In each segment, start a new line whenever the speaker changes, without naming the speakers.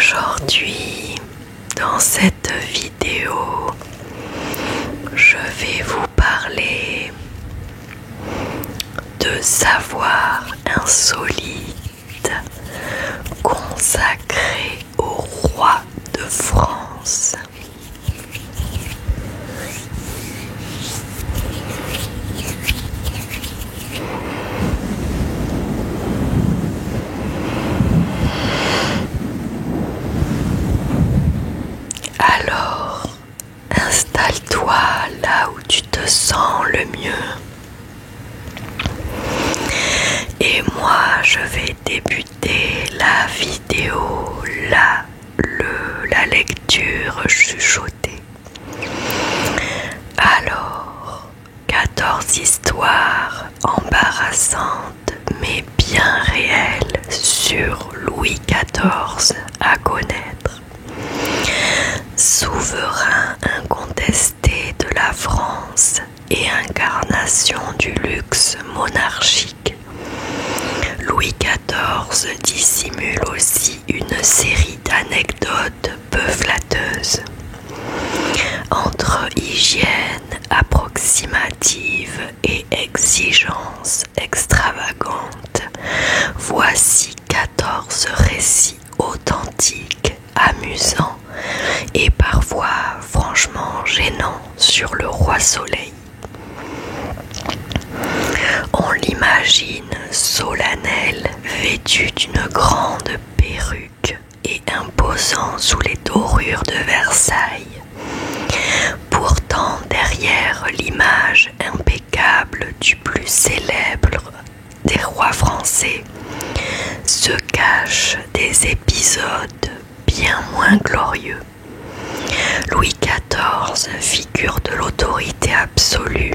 Aujourd'hui, dans cette vidéo, je vais vous parler de savoirs insolites consacrés au roi de France. Alors, installe-toi là où tu te sens le mieux. Et moi, je vais débuter la vidéo, la lecture chuchotée. Alors, 14 histoires embarrassantes mais bien réelles sur Louis XIV à connaître. Souverain incontesté de la France et incarnation du luxe monarchique, Louis XIV dissimule aussi une série d'anecdotes peu flatteuses. Entre hygiène approximative et exigence extravagante, voici 14 récits authentiques, amusants et parfois franchement gênants sur le roi Soleil. On l'imagine solennel, vêtu d'une grande perruque et imposant sous les dorures de Versailles. Pourtant, derrière l'image impeccable du plus célèbre des rois français, se cachent des épisodes bien moins glorieux. Louis XIV, figure de l'autorité absolue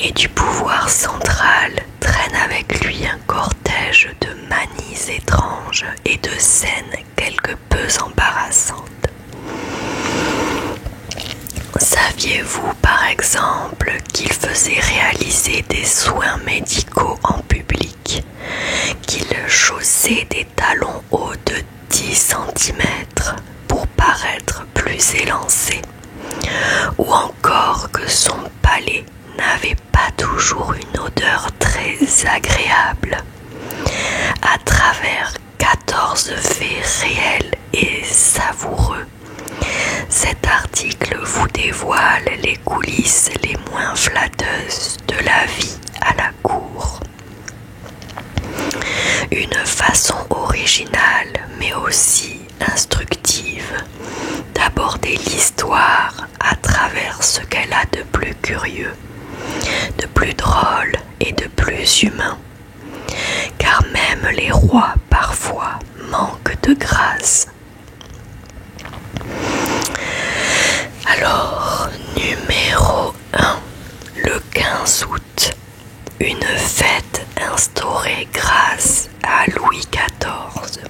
et du pouvoir central, traîne avec lui un cortège de manies étranges et de scènes quelque peu embarrassantes. Saviez-vous par exemple qu'il faisait réaliser des soins médicaux en public, qu'il chaussait des talons hauts de 10 cm pour paraître plus élancé, ou encore que son palais n'avait pas toujours une odeur très agréable? À travers 14 faits réels et savoureux, cet article vous dévoile les coulisses les moins flatteuses de la vie à la cour. Une façon originale mais aussi instructive d'aborder l'histoire à travers ce qu'elle a de plus curieux, de plus drôle et de plus humain. Car même les rois parfois manquent de grâce. Alors, numéro 1, le 15 août, une fête instaurée grâce à Louis XIV.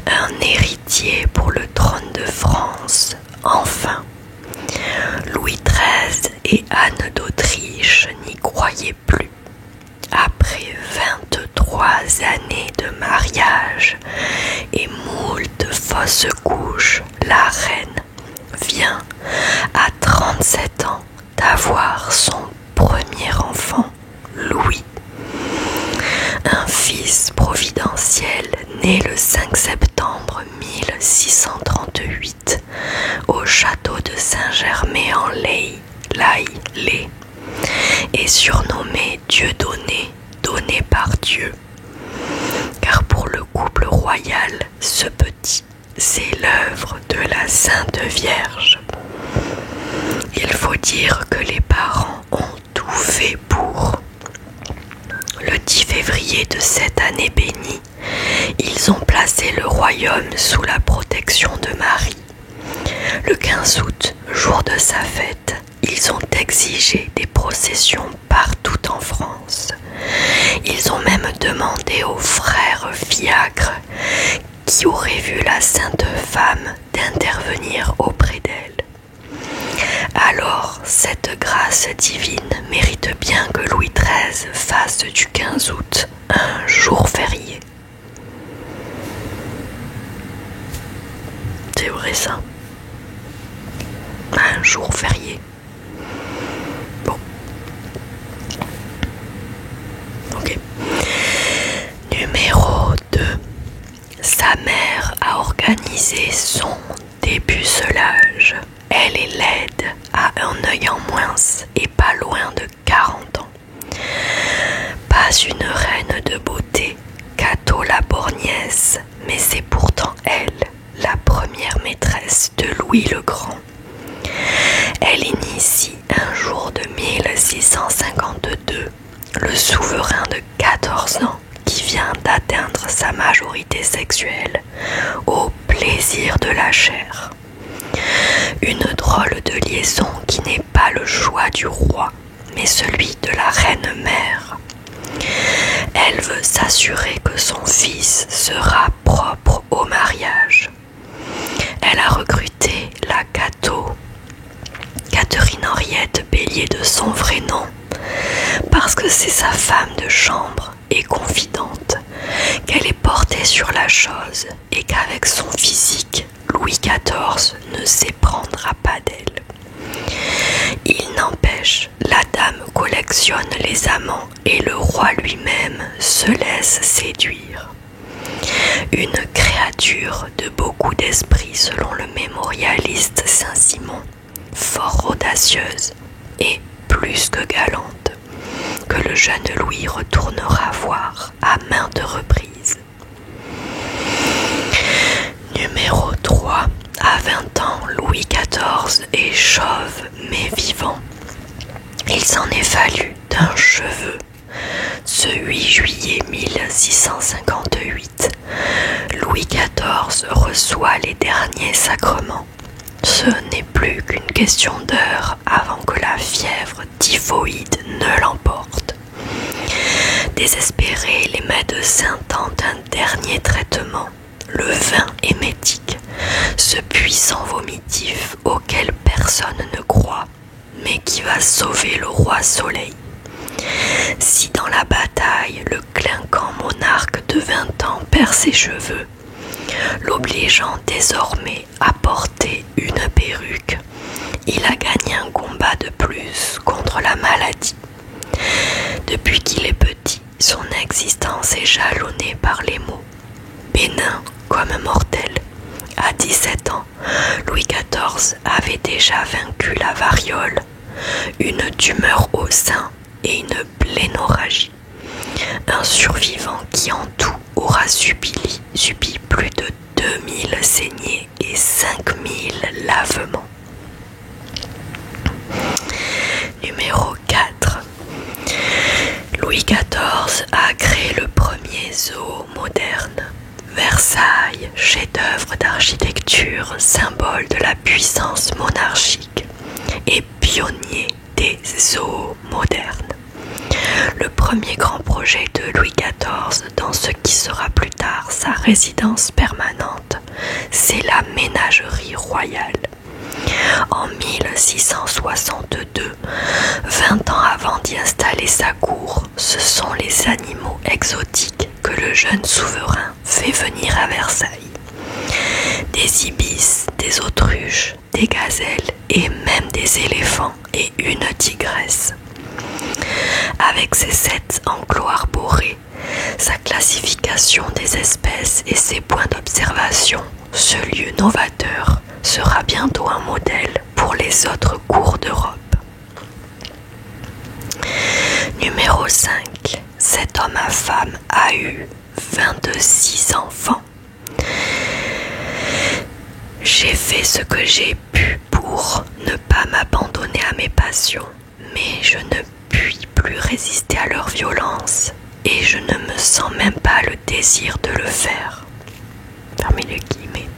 Un héritier pour le trône de France, enfin. Louis XIII et Anne d'Autriche n'y croyaient plus. Après 23 années de mariage et moult fausses couches, la reine vient à 37 ans d'avoir son premier enfant, Louis. Un fils providentiel né le 5 septembre 1638 au château de Saint-Germain-en-Laye, et surnommé Dieudonné, donné par Dieu. Car pour le couple royal, ce petit, c'est l'œuvre de la Sainte Vierge. Il faut dire que les parents ont tout fait pour. Le 10 février de cette année bénie, ils ont placé le royaume sous la protection de Marie. Le 15 août, jour de sa fête, ils ont exigé des processions partout en France. Ils ont même demandé aux frères Fiacre, qui auraient vu la sainte femme, d'intervenir auprès d'elle. Alors, cette grâce divine mérite bien que Louis XIII fasse du 15 août un jour férié. C'est vrai ça. Un jour férié. Bon. Ok. Numéro 2. Sa mère a organisé son dépucelage. Elle est laide, a un œil en moins et pas loin de 40 ans. Pas une reine de beauté, Cato la Borgnesse, mais c'est pourtant elle, la première maîtresse de Louis le Grand. Elle initie un jour de 1652 le souverain de 14 ans qui vient d'atteindre sa majorité sexuelle au plaisir de la chair. Une drôle de liaison qui n'est pas le choix du roi, mais celui de la reine-mère. Elle veut s'assurer que son fils sera propre au mariage. Elle a recruté la Cato, Catherine Henriette Bélier de son vrai nom, parce que c'est sa femme de chambre et confidente, qu'elle est portée sur la chose et qu'avec son physique, Louis XIV ne s'éprendra pas d'elle. Il n'empêche, la dame collectionne les amants et le roi lui-même se laisse séduire. Une créature de beaucoup d'esprit selon le mémorialiste Saint-Simon, fort audacieuse et plus que galante, que le jeune Louis retournera voir à maintes reprises. Numéro 3. À 20 ans, Louis XIV est chauve mais vivant. Il s'en est fallu d'un cheveu. Ce 8 juillet 1658, Louis XIV reçoit les derniers sacrements. Ce n'est plus qu'une question d'heure avant que la fièvre typhoïde ne l'emporte. Désespérés, les médecins tentent un dernier traitement, le vin émétique, ce puissant vomitif auquel personne ne croit, mais qui va sauver le roi Soleil. Si dans la bataille, le clinquant monarque de 20 ans perd ses cheveux, l'obligeant désormais à porter une perruque, il a gagné un combat de plus contre la maladie. Depuis qu'il est petit, son existence est jalonnée par les maux. Bénin comme mortel. À 17 ans, Louis XIV avait déjà vaincu la variole, une tumeur au sein et une plénorragie. Un survivant qui en tout aura subi plus de 2000 saignées et 5000 lavements. Numéro 4. Louis XIV a créé le premier zoo moderne. Versailles, chef-d'œuvre d'architecture, symbole de la puissance monarchique, et pionnier des zoos modernes. Le premier grand projet de Louis XIV dans ce qui sera plus tard sa résidence permanente, c'est la ménagerie royale. En 1662, 20 ans avant d'y installer sa cour, ce sont les animaux exotiques que le jeune souverain fait venir à Versailles. Des ibis, des autruches, des gazelles et même des éléphants et une tigresse. Avec ses 7 enclos arborés, sa classification des espèces et ses points d'observation, ce lieu novateur sera bientôt un modèle pour les autres cours d'Europe. Numéro 5. Cet homme à femme a eu 26 enfants. J'ai fait ce que j'ai pu pour ne pas m'abandonner à mes passions, mais je ne puis plus résister à leur violence et je ne me sens même pas le désir de le faire. Fermez les guillemets.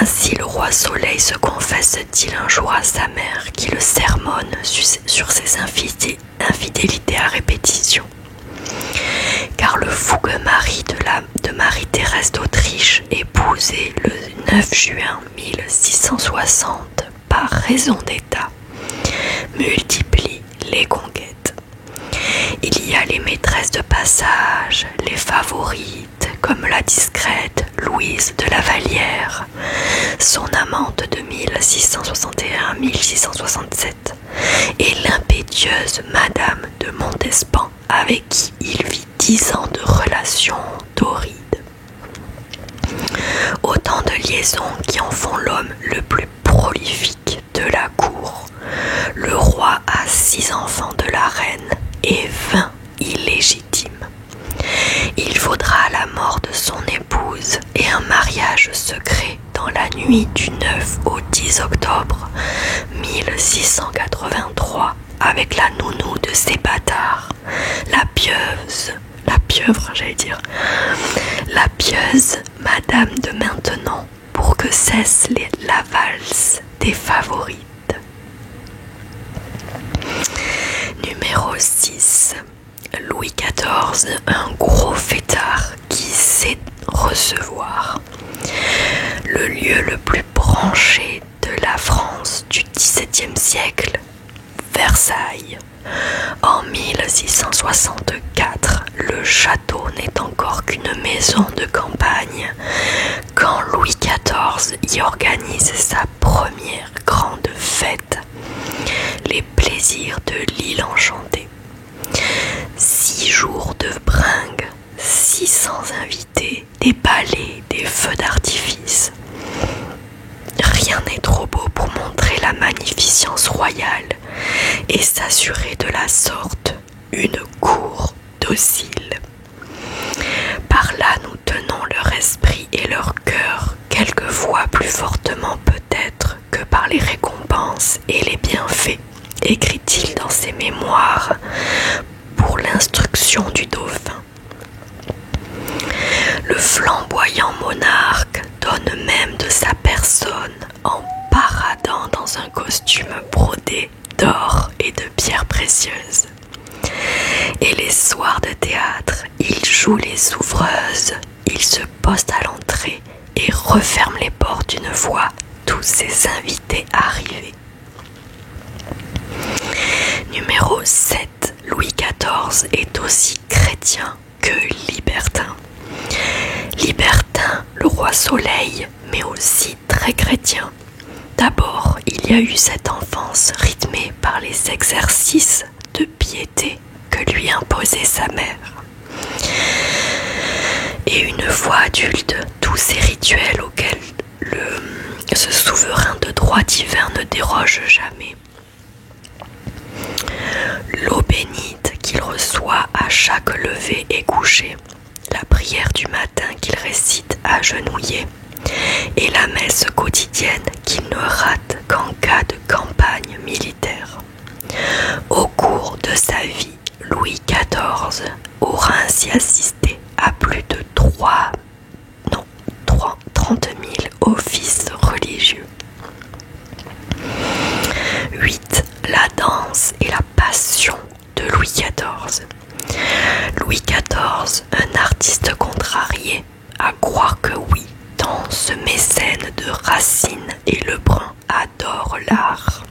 Ainsi le roi Soleil se confesse-t-il un jour à sa mère qui le sermonne sur ses infidélités à répétition. Car le fougueux mari de Marie-Thérèse d'Autriche, épousé le 9 juin 1660 par raison d'État, multiplie les conquêtes. Il y a les maîtresses de passage, les favorites comme la discrète Louise de la Vallière, son amante de 1661 à 1667, et l'impétueuse Madame de Montespan, avec qui il vit 10 ans de relations torrides. Autant de liaisons qui en font l'homme le plus prolifique de la cour. Le roi a 6 enfants de la reine et 20 illégitimes. Il faudra la mort de son épouse et un mariage secret dans la nuit du 9 au 10 octobre 1683 avec la nounou de ces bâtards, la pieuse Madame de Maintenon, pour que cesse la valse des favorites. Numéro 6. Louis XIV, un gros fêtard qui sait recevoir. Le lieu le plus branché de la France du XVIIe siècle, Versailles. En 1664, le château n'est encore qu'une maison de campagne quand Louis XIV y organise sa première grande fête, les plaisirs de l'île enchantée. 6 jours de bringue, 600 invités, des balais, des feux d'artifice. Rien n'est trop beau pour montrer la magnificence royale et s'assurer de la sorte une cour docile. Par là nous tenons leur esprit et leur cœur, quelquefois plus fortement peut-être que par les récompenses et les bienfaits, écrit-il dans ses mémoires pour l'instruction du dauphin. Le flamboyant monarque donne même de sa personne en paradant dans un costume brodé d'or et de pierres précieuses. Et les soirs de théâtre, il joue les ouvreuses, il se poste à l'entrée et referme les portes une fois tous ses invités arrivés. Numéro 7. Louis XIV est aussi chrétien que libertin. Libertin, le roi Soleil, mais aussi très chrétien. D'abord, il y a eu cette enfance rythmée par les exercices de piété que lui imposait sa mère. Et une fois adulte, tous ces rituels auxquels ce souverain de droit divin ne déroge jamais. L'eau bénite qu'il reçoit à chaque lever et coucher, la prière du matin qu'il récite agenouillé, et la messe quotidienne qu'il ne rate qu'en cas de campagne militaire. Au cours de sa vie, Louis XIV aura ainsi assisté à plus de 30 000 offices religieux. 8. La danse et la passion de Louis XIV. Louis XIV, un artiste contrarié, à croire que oui, tant ce mécène de Racine et Lebrun adore l'art,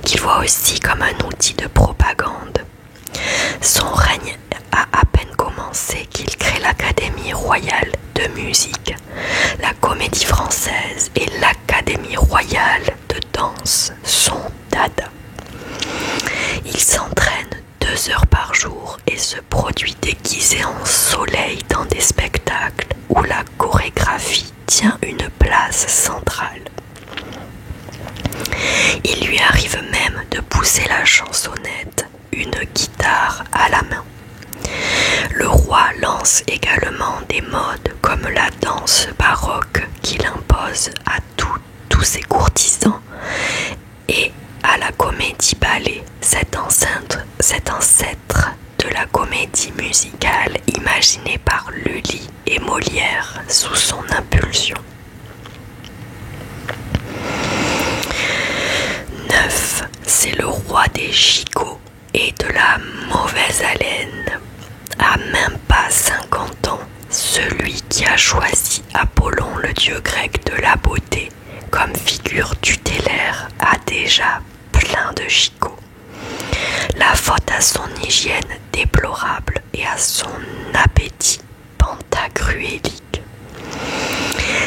qu'il voit aussi comme un outil de propagande. Son règne a à peine commencé qu'il crée l'Académie royale de musique, la Comédie française et l'Académie royale de danse, son dada. Il s'entraîne 2 heures par jour et se produit déguisé en soleil dans des spectacles où la chorégraphie tient une place centrale. Il lui arrive même de pousser la chansonnette, une guitare à la main. Le roi lance également des modes comme la danse baroque qu'il impose à tous ses courtisans et à la comédie ballet, cet ancêtre de la comédie musicale imaginée par Lully et Molière sous son impulsion. 9. C'est le roi des chicots et de la mauvaise haleine. À même pas 50 ans, celui qui a choisi Apollon, le dieu grec de la beauté, comme figure tutélaire a déjà plein de chicots. La faute à son hygiène déplorable et à son appétit pantagruélique.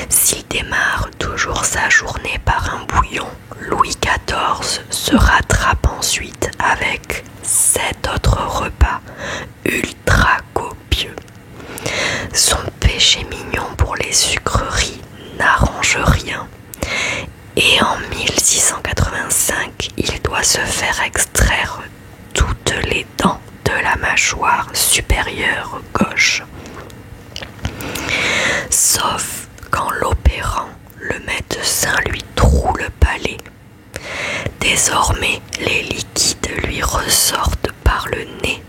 S'il démarre toujours sa journée par un bouillon, Louis XIV se rattrape ensuite avec 7 autres repas ultra copieux. Son péché mignon pour les sucreries n'arrange rien. Et en 1685, il doit se faire extraire toutes les dents de la mâchoire supérieure gauche. Sauf quand l'opérant, le médecin lui troue le palais. Désormais, les liquides lui ressortent par le nez,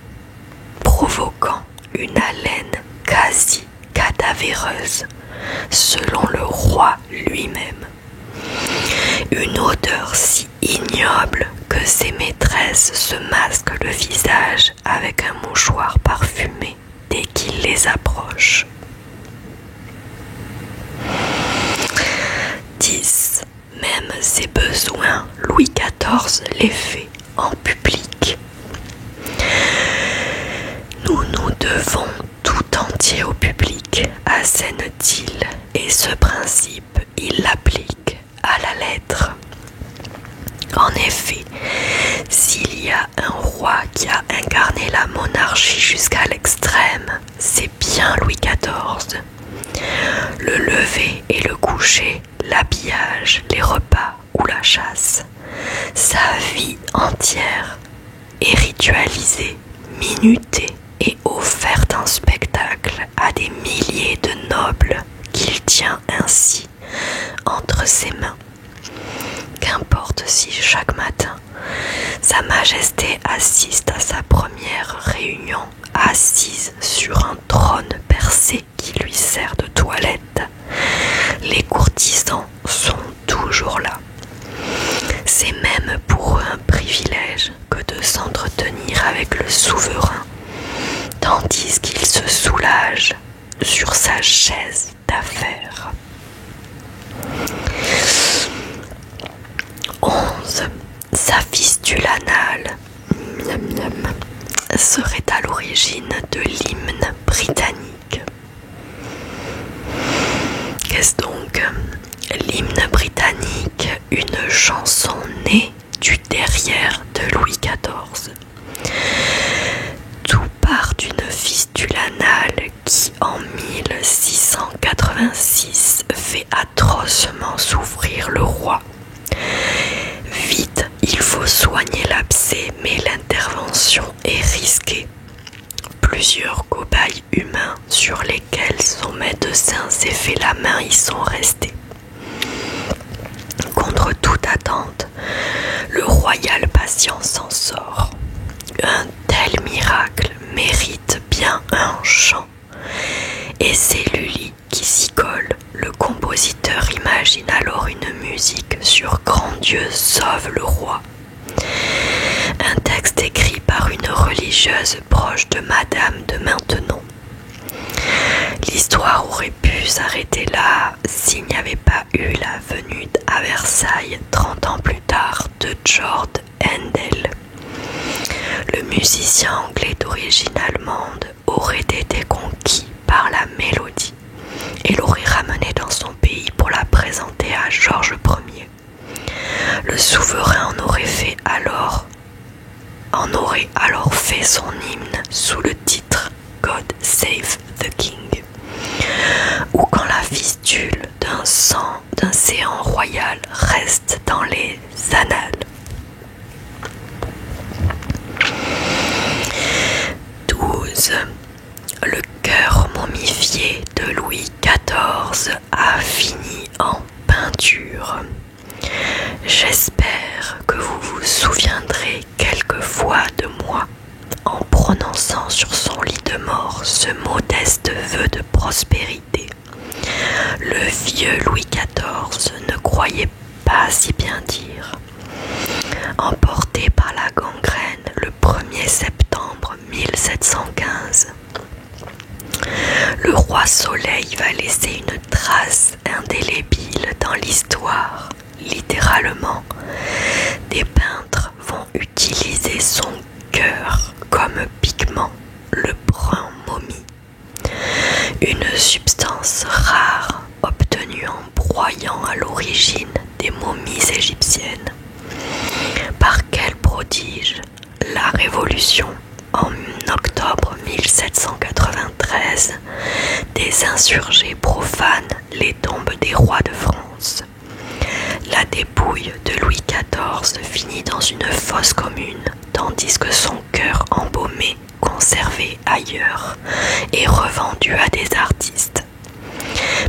provoquant une haleine quasi cadavéreuse, selon le roi lui-même. Une odeur si ignoble que ses maîtresses se masquent le visage avec un mouchoir parfumé dès qu'il les approche. 10. Même ses besoins, Louis XIV les fait en public. Nous nous devons tout entier au public, assène-t-il, et ce principe, il l'applique à la lettre. En effet, s'il y a un roi qui a incarné la monarchie jusqu'à l'extrême, c'est bien Louis XIV. Le lever et le coucher, l'habillage, les repas ou la chasse, sa vie entière est ritualisée, minutée et offerte en spectacle à des milliers de nobles qu'il tient ainsi entre ses mains. Qu'importe si chaque matin, Sa Majesté assiste à sa première réunion, assise sur un trône percé qui lui sert de toilette. Les courtisans sont toujours là. C'est même pour eux un privilège que de s'entretenir avec le souverain, tandis qu'il se soulage sur sa chaise d'affaires. 11. Sa fistule anale serait à l'origine de l'hymne britannique. Qu'est-ce donc l'hymne britannique? Une chanson née du derrière de Louis XIV. Tout part d'une fistule anale qui, en 1686, fait atrocement souffrir le roi. Vite, il faut soigner l'abcès, mais l'intervention est risquée. Plusieurs cobayes humains sur lesquels son médecin s'est fait la main y sont restés. Contre toute attente, le royal patient s'en sort. Un tel miracle mérite bien un chant. Et c'est Lully qui s'y colle. Le compositeur imagine alors une musique sur Grand Dieu sauve le roi. Un texte écrit par une religieuse proche de Madame de Maintenon. L'histoire aurait pu s'arrêter là s'il n'y avait pas eu la venue à Versailles 30 ans plus tard de Georg Handel. Le musicien anglais d'origine allemande aurait été conquis par la mélodie et l'aurait ramené dans son pays pour la présenter à Georges Ier. Le souverain en aurait alors fait son hymne sous le titre God Save the King. Ou quand la fistule d'un séant royal reste dans les annales. 12. Le cœur momifié de Louis XIV a fini en peinture. J'espère que vous vous souviendrez quelquefois de moi en prononçant sur son lit de mort ce modeste vœu de prospérité. Le vieux Louis XIV ne croyait pas si bien dire. Emporté par la gangrène le 1er septembre 1715, le roi Soleil va laisser une trace indélébile dans l'histoire. Littéralement, des peintres vont utiliser son cœur comme pigment, le brun momie, une substance rare obtenue l'origine des momies égyptiennes. Par quel prodige la Révolution, en octobre 1793, des insurgés profanent les tombes des rois de France. La dépouille de Louis XIV finit dans une fosse commune, tandis que son cœur embaumé, conservé ailleurs, est revendu à des artistes.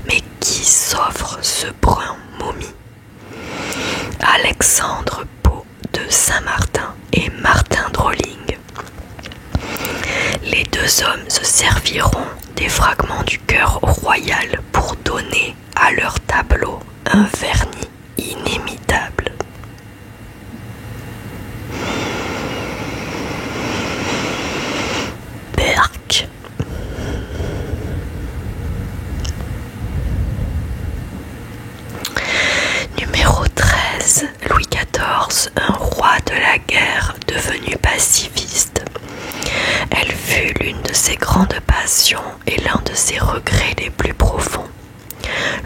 Mais qui s'offre ce brun momie? Alexandre Pau de Saint-Martin et Martin Drolling. Les deux hommes se serviront des fragments du cœur royal pour donner à leur tableau un vernis inimitable. Berck. Numéro 13. Louis XIV, un roi de la guerre devenu pacifiste. Elle fut l'une de ses grandes passions et l'un de ses regrets les plus profonds.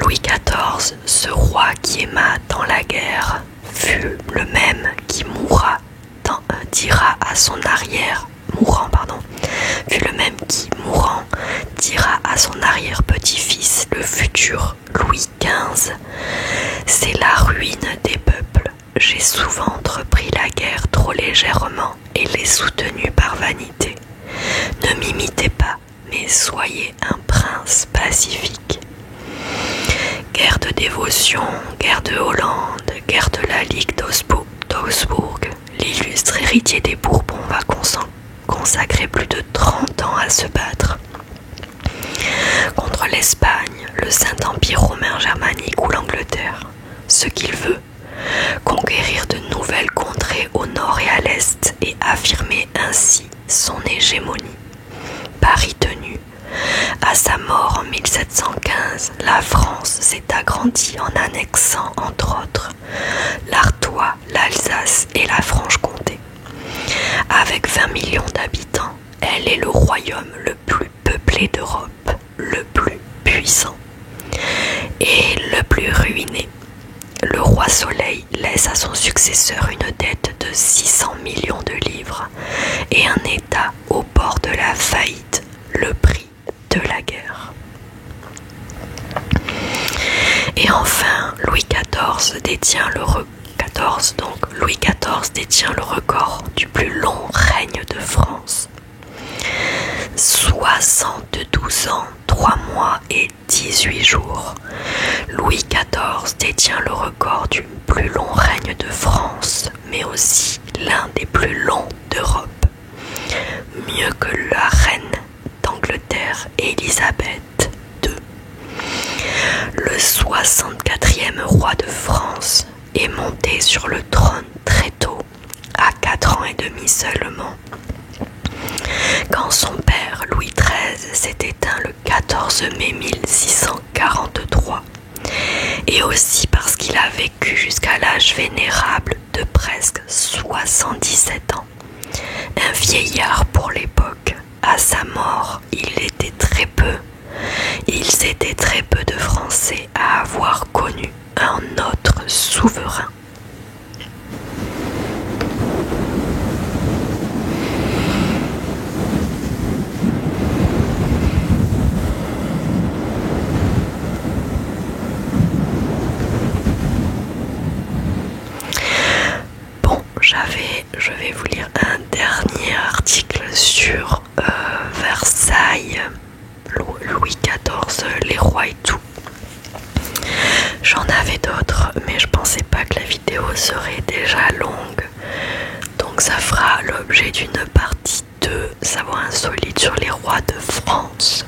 Louis XIV, ce roi qui aima dans la guerre, fut le même qui dira à son arrière-petit-fils, le futur Louis XV. C'est la ruine des peuples. J'ai souvent entrepris la guerre trop légèrement et l'ai soutenue par vanité. Ne m'imitez pas, mais soyez un prince pacifique. Guerre de dévotion, guerre de Hollande, guerre de la Ligue d'Augsbourg, l'illustre héritier des Bourbons va consacrer plus de 30 ans à se battre. Contre l'Espagne, le Saint-Empire romain germanique ou l'Angleterre. Ce qu'il veut, conquérir de nouvelles contrées au nord et à l'est et affirmer ainsi son hégémonie. Paris tenu. À sa mort en 1715, la France s'est agrandie en annexant, entre autres, l'Artois, l'Alsace et la Franche-Comté. Avec 20 millions d'habitants, elle est le royaume le plus peuplé d'Europe, le plus puissant et le plus ruiné. Le roi Soleil laisse à son successeur une dette de 600 millions de livres et un État au bord de la faillite, le prix de la guerre. Et enfin, Louis XIV détient le record du plus long règne de France. 72 ans, 3 mois et 18 jours. Louis XIV détient le record du plus long règne de France, mais aussi l'un des plus longs d'Europe. Mieux que la reine d'Angleterre, Élisabeth II. Le 64e roi de France est monté sur le trône très tôt, à 4 ans et demi seulement. Quand son père, Louis XIII, s'est éteint le 14 mai 1643, et aussi parce qu'il a vécu jusqu'à l'âge vénérable de presque 77 ans. Un vieillard pour l'époque. À sa mort, ils étaient très peu de Français à avoir connu un autre souverain. Je vais vous lire un dernier article sur Versailles, Louis XIV, les rois et tout. J'en avais d'autres, mais je pensais pas que la vidéo serait déjà longue. Donc ça fera l'objet d'une partie 2, savoir insolite sur les rois de France.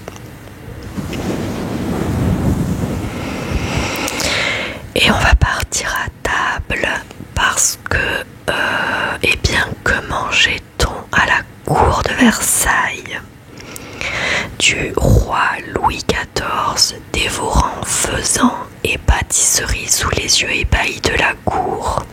Et on va partir à table parce que, que mangeait-on à la cour de Versailles? Du roi Louis XIV, dévorant faisans et pâtisseries sous les yeux ébahis de la cour,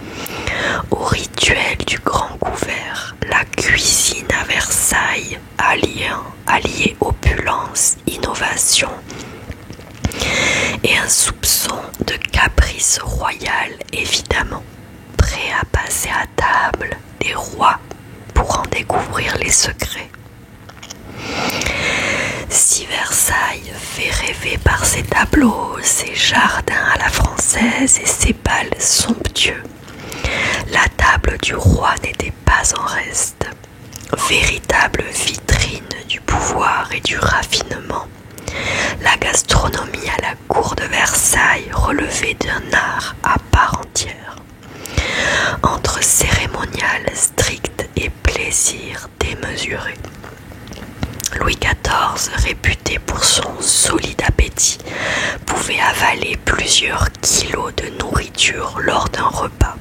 au rituel du grand couvert, la cuisine à Versailles, alliée opulence, innovation et un soupçon de caprice royal. découvrir les secrets. Si Versailles fait rêver par ses tableaux, ses jardins à la française et ses bals somptueux, la table du roi n'était pas en reste. Véritable vitrine du pouvoir et du raffinement, la gastronomie à la cour de Versailles relevait d'un art à part entière. Entre cérémonial strict et plaisir démesuré, Louis XIV, réputé pour son solide appétit, pouvait avaler plusieurs kilos de nourriture lors d'un repas.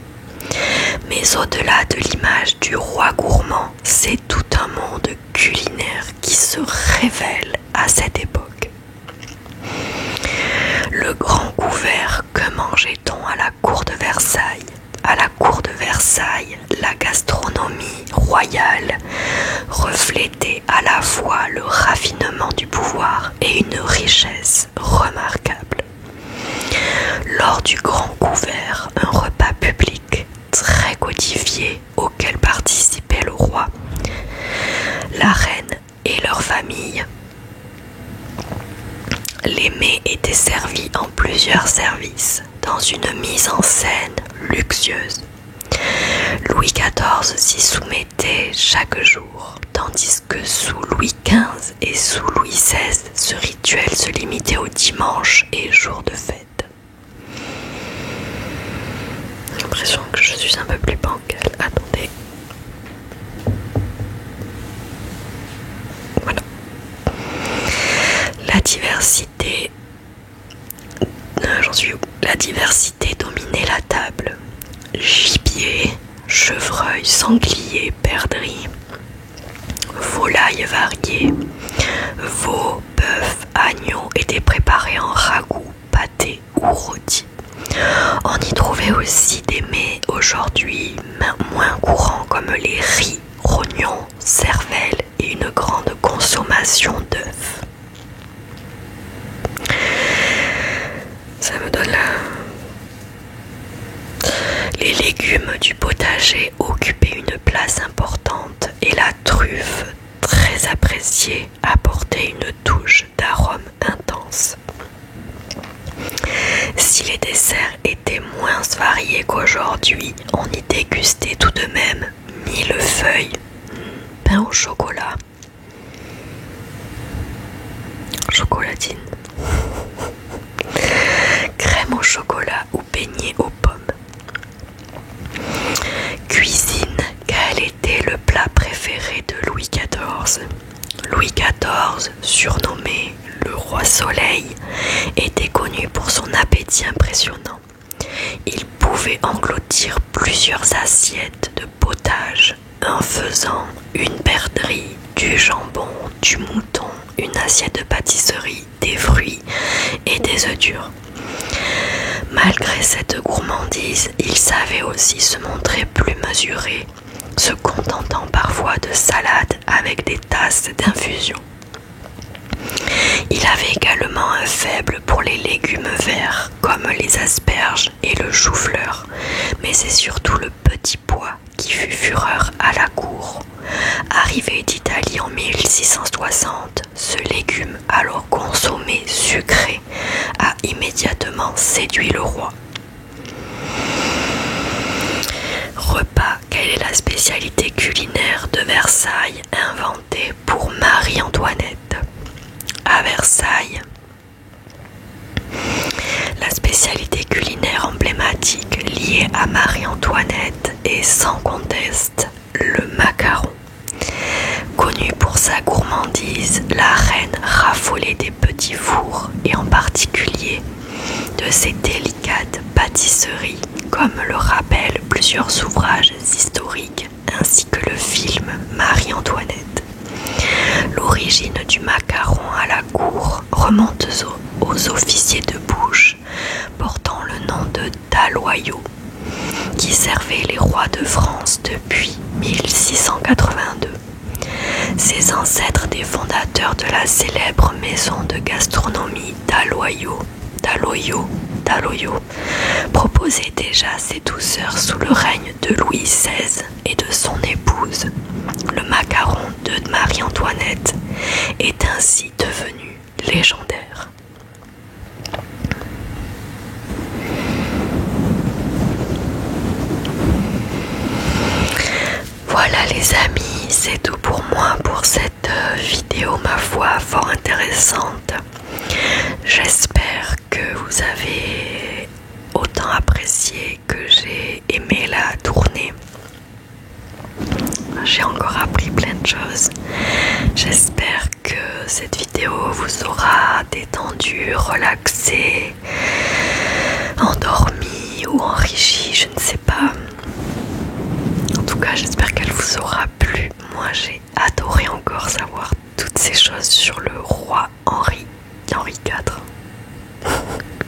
Mais au-delà de l'image du roi gourmand, c'est tout un monde culinaire qui se révèle à cette époque. Le grand couvert, que mangeait-on à la cour de Versailles? À la cour de Versailles, la gastronomie royale reflétait à la fois le raffinement du pouvoir et une richesse remarquable. Lors du grand couvert, un repas public très codifié auquel participait le roi, la reine et leur famille. Les mets étaient servis en plusieurs services, dans une mise en scène luxueuse. Louis XIV s'y soumettait chaque jour, tandis que sous Louis XV et sous Louis XVI, ce rituel se limitait aux dimanches et jours de fête. J'ai l'impression que je suis un peu plus bancale. Attendez. Voilà. La diversité... J'en suis où? La diversité dominait la table. Gibier, chevreuil, sanglier, perdrix, volailles variées, veau, bœuf, agneau étaient préparés en ragoût, pâté ou rôti. On y trouvait aussi des mets aujourd'hui moins courants comme les riz, rognons, cervelles et une grande consommation d'œufs. Ça me donne la... Les légumes du potager occupaient une place importante et la truffe, très appréciée, apportait une touche d'arôme intense. Si les desserts étaient moins variés qu'aujourd'hui, on y dégustait tout de même millefeuille, pain au chocolat, chocolatine, crème au chocolat ou beignet aux pommes. Cuisine, quel était le plat préféré de Louis XIV? Louis XIV, surnommé le roi Soleil, était connu pour son appétit impressionnant. Il pouvait engloutir plusieurs assiettes de potage, un faisan, une perdrix, du jambon, du mouton, une assiette de pâtisserie, des fruits et des œufs durs. Malgré cette gourmandise, il savait aussi se montrer plus mesuré, se contentant parfois de salades avec des tasses d'infusion. Il avait également un faible pour les légumes verts, comme les asperges et le chou-fleur, mais c'est surtout le petit pois qui fut fureur à la cour. Arrivé d'Italie en 1660, ce légume, alors consommé sucré, a immédiatement séduit le roi. Repas, quelle est la spécialité culinaire de Versailles inventée pour Marie-Antoinette? À Versailles, la spécialité culinaire emblématique liée à Marie-Antoinette est sans conteste le macaron. Connue pour sa gourmandise, la reine raffolait des petits fours et en particulier de ses délicates pâtisseries, comme le rappellent plusieurs ouvrages historiques ainsi que le film Marie-Antoinette. L'origine du macaron à la cour remonte aux officiers de bouche portant le nom de Dalloyaux, qui servaient les rois de France depuis 1682. Ces ancêtres des fondateurs de la célèbre maison de gastronomie Dalloyaux proposaient déjà ces douceurs sous le règne de Louis XVI et de son épouse. Le légendaire. Voilà les amis, c'est tout pour moi pour cette vidéo, ma foi, fort intéressante. J'espère que vous avez autant apprécié que j'ai aimé la tournée. J'ai encore appris plein de choses. J'espère que cette vidéo vous aura détendu, relaxé, endormi ou enrichi, je ne sais pas. En tout cas, j'espère qu'elle vous aura plu. Moi, j'ai adoré encore savoir toutes ces choses sur le roi Henri IV.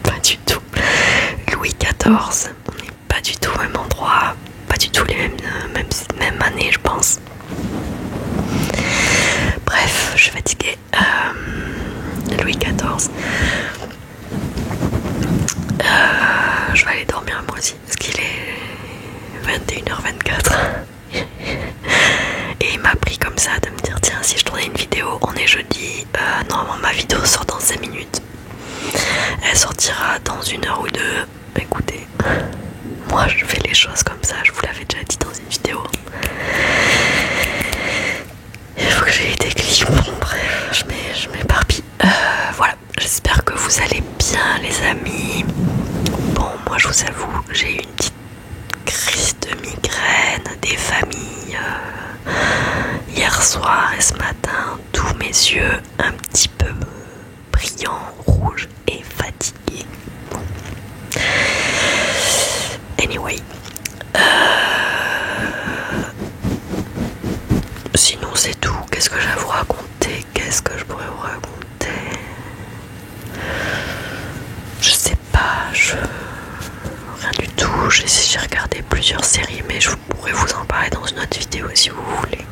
Pas du tout. Louis XIV. On n'est pas du tout au même endroit. Pas du tout les mêmes années, je pense. Bref, je suis fatiguée. Louis XIV. Je vais aller dormir moi aussi parce qu'il est 21h24. Et il m'a pris comme ça de me dire tiens, si je tournais une vidéo, on est jeudi, normalement ma vidéo sort dans 5 minutes. Elle sortira dans 1 heure ou 2. Écoutez, moi je fais les choses comme ça, je vous l'avais déjà dit dans une vidéo. Il faut que j'ai des clics. Bon bref, je m'éparpille. Voilà, j'espère que vous allez bien les amis. Bon, moi je vous avoue, j'ai eu une petite crise de migraine, des familles hier soir et ce matin, tous mes yeux un petit peu brillants, rouges et fatigués. Bon. Anyway, sinon c'est tout. Qu'est-ce que j'ai à vous raconter? Qu'est-ce que je pourrais vous raconter? Je sais pas, rien du tout. J'ai regardé plusieurs séries, mais je pourrais vous en parler dans une autre vidéo si vous voulez.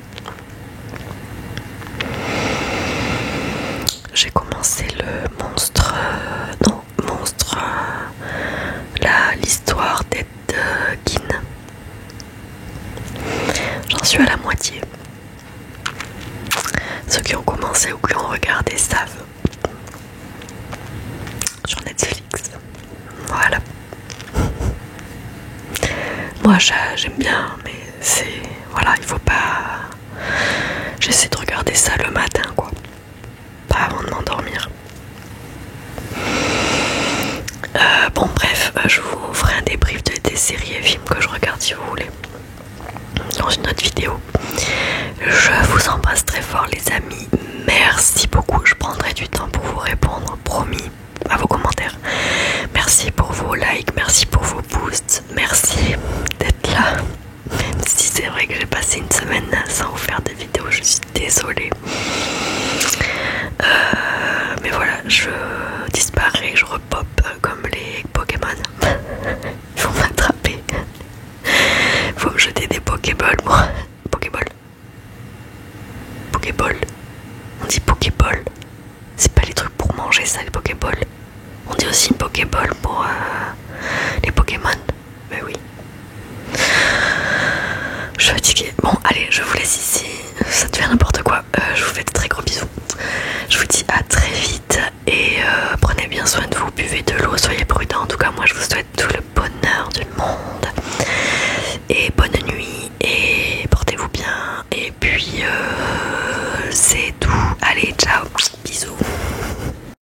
J'ai commencé le monstre... l'histoire d'Ed Gein. J'en suis à la moitié. Ceux qui ont commencé ou qui ont regardé savent. Sur Netflix. Voilà. Moi j'aime bien, mais c'est... Voilà, il faut pas... J'essaie de regarder ça le matin, quoi. Pas avant de m'endormir. Bon bref, je vous ferai un débrief des séries et films que je regarde si vous voulez. Dans une autre vidéo. Je vous embrasse très fort les amis. Merci beaucoup. Je prendrai du temps pour vous répondre, promis, à vos commentaires. Merci pour vos likes, merci pour vos boosts. Merci d'être là. Même si c'est vrai que j'ai passé une semaine sans vous faire de vidéos, je suis désolée. Mais voilà, je disparais, je repop comme les Pokémon. Ils vont m'attraper. Faut me jeter des Pokéballs, moi. Pokéball. On dit Pokéball. C'est pas les trucs pour manger ça, les Pokéballs. On dit aussi une Pokéball pour les Pokémon. Mais oui. Je suis fatiguée. Bon, allez, je vous laisse ici. Ça devient n'importe quoi. Je vous fais de très gros bisous. Je vous dis à très vite et prenez bien soin de vous. Buvez de l'eau, soyez